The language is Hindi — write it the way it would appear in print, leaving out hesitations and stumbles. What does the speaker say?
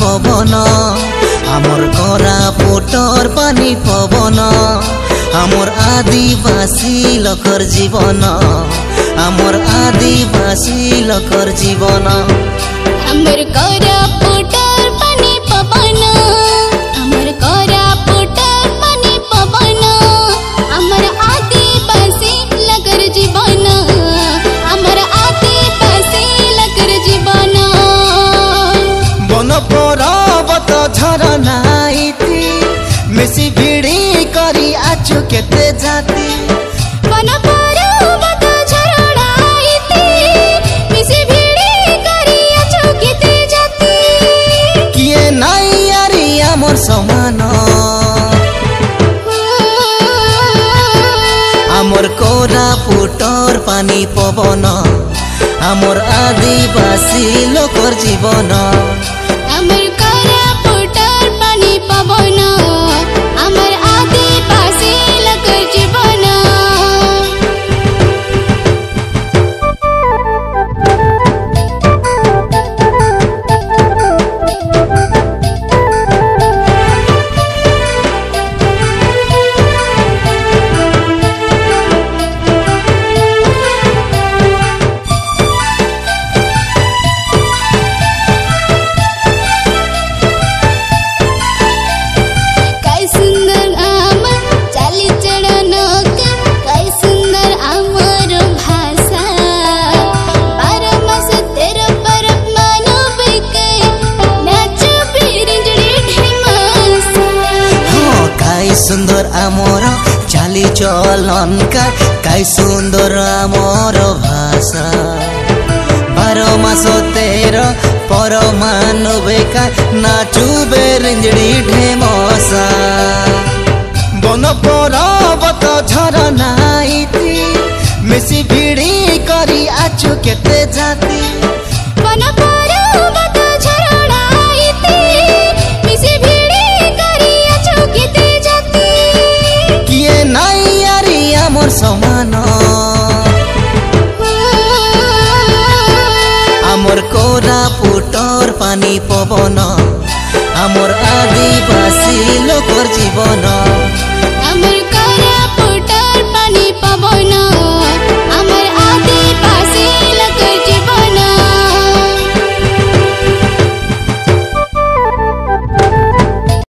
पवन आमर कोरापुटर पानी पवन आमर आदिवासी लोकर जीवन आमर आदिवासी लोकर जीवन आमर कोरापुटर पानी पवन आमर कोरापुटर पानी पवन आमर आदिवासी लोकर जीवन आमर आदिवासी लोकर जीवन बन पर्वत झरना मिसी भिड़ी करी आचु केते जाती बन पर्वत झरना मिसी भिड़ी करी आचु केते जाती किए नाई यारी आमर समान आमर कोरापुटर पानी पवन आमर आदिवासी लोकर जीवन आमर कोरापुटर पानी पवन आमर आदिवासी लोकर जीवन सुंदर आमर चाली चलन काई सुंदर आमर भाषा 12 मास 13 परमाणु बेका नाचुबे रिंजड़ी ढेमसा बन पर्वत झरना मिसी भिड़ी करी आचु केते जाती बन पर्वत झरना मिसी भिड़ी करी आचु केते जाती किए नाई यारी आमर समान आमर कोरापुटर पानी पवन आमर आदिवासी लोकर जीवन